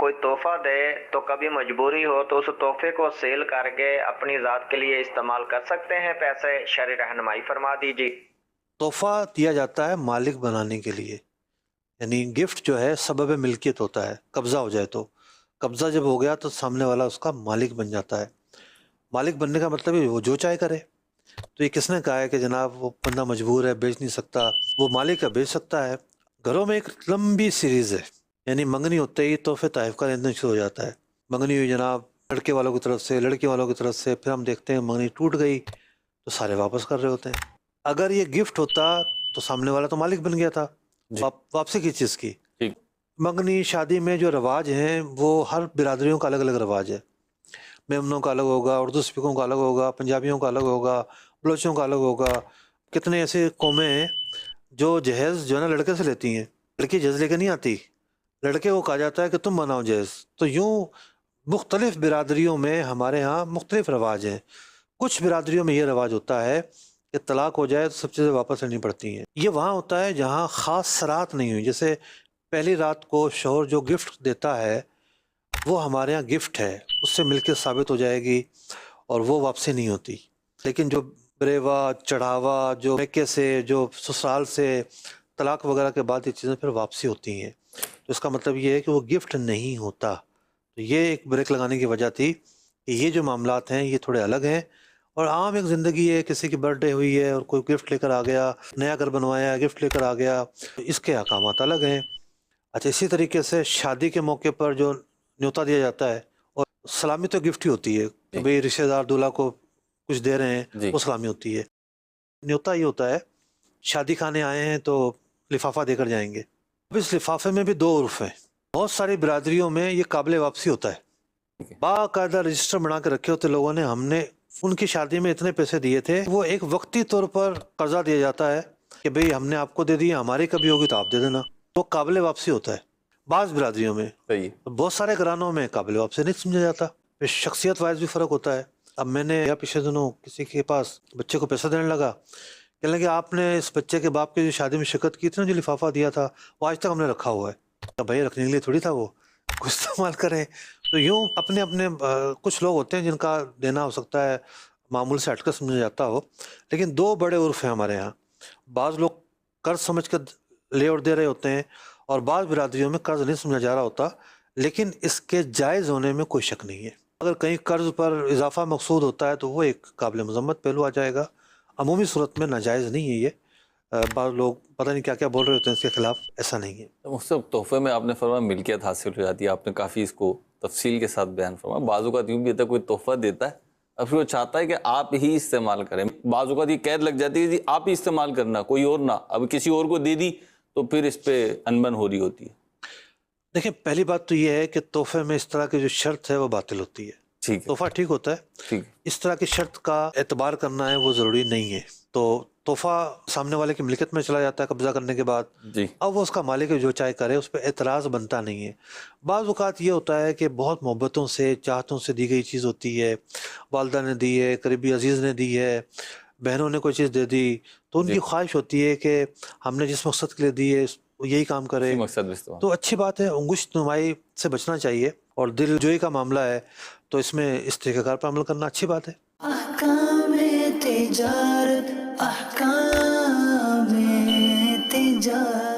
کوئی تحفہ دے تو کبھی مجبوری ہو تو اس تحفے کو سیل کر کے اپنی ذات کے لیے استعمال کر سکتے ہیں پیسے؟ شرعی رہنمائی فرما دیجیے۔ تحفہ دیا جاتا ہے مالک بنانے کے لیے، یعنی گفٹ جو ہے سبب ملکیت ہوتا ہے، قبضہ ہو جائے تو قبضہ جب ہو گیا تو سامنے والا اس کا مالک بن جاتا ہے۔ مالک بننے کا مطلب ہے وہ جو چاہے کرے۔ تو یہ کس نے کہا ہے کہ جناب وہ بندہ مجبور ہے بیچ نہیں سکتا؟ وہ مالک ہے بیچ سکتا ہے۔ گھروں میں ایک لمبی سیریز ہے، یعنی منگنی ہوتے ہی تحفے تحائف کا لینا شروع ہو جاتا ہے۔ منگنی ہوئی جناب لڑکے والوں کی طرف سے، لڑکی والوں کی طرف سے، پھر ہم دیکھتے ہیں منگنی ٹوٹ گئی تو سارے واپس کر رہے ہوتے ہیں۔ اگر یہ گفٹ ہوتا تو سامنے والا تو مالک بن گیا تھا واپسی کی چیز کی۔ ٹھیک۔ منگنی شادی میں جو رواج ہیں وہ ہر برادریوں کا الگ الگ رواج ہے۔ میمنوں کا الگ ہوگا، اردو اسپیکروں کا الگ ہوگا، پنجابیوں کا الگ ہوگا، بلوچوں کا الگ ہوگا۔ کتنے ایسے قومیں ہیں جو جہیز جو ہے نا لڑکے سے لیتی ہیں، لڑکی جہیز لے کے نہیں آتی، لڑکے کو کہا جاتا ہے کہ تم بناؤ جہیز۔ تو یوں مختلف برادریوں میں ہمارے ہاں مختلف رواج ہیں۔ کچھ برادریوں میں یہ رواج ہوتا ہے کہ طلاق ہو جائے تو سب چیزیں واپس لینی پڑتی ہیں۔ یہ وہاں ہوتا ہے جہاں خاص سرات نہیں ہوئی، جیسے پہلی رات کو شوہر جو گفٹ دیتا ہے وہ ہمارے ہاں گفٹ ہے، اس سے ملکیت ثابت ہو جائے گی اور وہ واپسی نہیں ہوتی۔ لیکن جو بریوا چڑھاوا جو میکے سے جو سسرال سے طلاق وغیرہ کے بعد یہ چیزیں پھر واپسی ہوتی ہیں، تو اس کا مطلب یہ ہے کہ وہ گفٹ نہیں ہوتا۔ تو یہ ایک بریک لگانے کی وجہ تھی کہ یہ جو معاملات ہیں یہ تھوڑے الگ ہیں، اور عام ایک زندگی ہے، کسی کی برتھ ڈے ہوئی ہے اور کوئی گفٹ لے کر آ گیا، نیا گھر بنوایا گفٹ لے کر آ گیا، اس کے احکامات الگ ہیں۔ اچھا، اسی طریقے سے شادی کے موقع پر جو نیوتا دیا جاتا ہے، اور سلامی تو گفٹ ہی ہوتی ہے کہ بھئی رشتہ دار دولہا کو کچھ دے رہے ہیں، وہ سلامی ہوتی ہے۔ نیوتا یہ ہوتا ہے شادی کھانے آئے ہیں تو لفافہ دے کر جائیں گے۔ اب اس لفافے میں بھی دو عرف ہیں۔ بہت ساری برادریوں میں یہ قابل واپسی ہوتا ہے، باقاعدہ رجسٹر بنا کے رکھے ہوتے لوگوں نے، ہم نے ان کی شادی میں اتنے پیسے دیے تھے، وہ ایک وقتی طور پر قرضہ دیا جاتا ہے کہ بھئی ہم نے آپ کو دے دیا، ہماری کبھی ہوگی تو آپ دے دینا، تو قابل واپسی ہوتا ہے۔ بعض برادریوں میں، بہت سارے گھرانوں میں قابل واپسی نہیں سمجھا جاتا۔ پھر شخصیت وائز بھی فرق ہوتا ہے۔ اب میں نے پچھلے دنوں کسی کے پاس بچے کو پیسہ دینے لگا، کہنے لگے آپ نے اس بچے کے باپ کی جو شادی میں شرکت کی تھی نا، جو لفافہ دیا تھا وہ آج تک ہم نے رکھا ہوا ہے۔ تو بھائی رکھنے کے لیے تھوڑی تھا، وہ کچھ استعمال کریں۔ تو یوں اپنے اپنے کچھ لوگ ہوتے ہیں جن کا دینا ہو سکتا ہے معمول سے ہٹ کر سمجھا جاتا ہو، لیکن دو بڑے عرف ہیں ہمارے ہاں۔ بعض لوگ قرض سمجھ کر لے اور دے رہے ہوتے ہیں، اور بعض برادریوں میں قرض نہیں سمجھا جا رہا ہوتا، لیکن اس کے جائز ہونے میں کوئی شک نہیں ہے۔ اگر کہیں قرض پر اضافہ مقصود ہوتا ہے تو وہ ایک قابل مذمت پہلو آ جائے گا۔ عمومی صورت میں ناجائز نہیں ہے یہ۔ بعض لوگ پتہ نہیں کیا کیا بول رہے ہوتے ہیں اس کے خلاف، ایسا نہیں ہے۔ مختلف تحفے میں آپ نے فرمایا ملکیت حاصل ہو جاتی ہے، آپ نے کافی اس کو تفصیل کے ساتھ بیان فرمایا۔ بعض اوقات یوں بھی ہوتا ہے کوئی تحفہ دیتا ہے اور پھر وہ چاہتا ہے کہ آپ ہی استعمال کریں، بعض اوقات یہ قید لگ جاتی ہے جی آپ ہی استعمال کرنا، کوئی اور نہ، اب کسی اور کو دے دی تو پھر اس پہ انبن ہو رہی ہوتی ہے۔ دیکھیں، پہلی بات تو یہ ہے کہ تحفے میں اس طرح کی جو شرط ہے وہ باطل ہوتی ہے۔ ٹھیک ہے، تحفہ ٹھیک ہوتا ہے، ٹھیک ہے، اس طرح کی شرط کا اعتبار کرنا ہے وہ ضروری نہیں ہے۔ تو تحفہ سامنے والے کی ملکیت میں چلا جاتا ہے قبضہ کرنے کے بعد، جی اب وہ اس کا مالک ہے، جو چاہے کرے، اس پہ اعتراض بنتا نہیں ہے۔ بعض اوقات یہ ہوتا ہے کہ بہت محبتوں سے چاہتوں سے دی گئی چیز ہوتی ہے، والدہ نے دی ہے، قریبی عزیز نے دی ہے، بہنوں نے کوئی چیز دے دی، تو ان کی خواہش ہوتی ہے کہ ہم نے جس مقصد کے لیے دی ہے وہ یہی کام کرے، اسی مقصد میں استعمال۔ تو اچھی بات ہے۔ انگشت نمائی سے بچنا چاہیے، اور دل جوئی کا معاملہ ہے تو اس میں اس طریقہ کار پر عمل کرنا اچھی بات ہے۔ احکام تجارت، احکام تجارت۔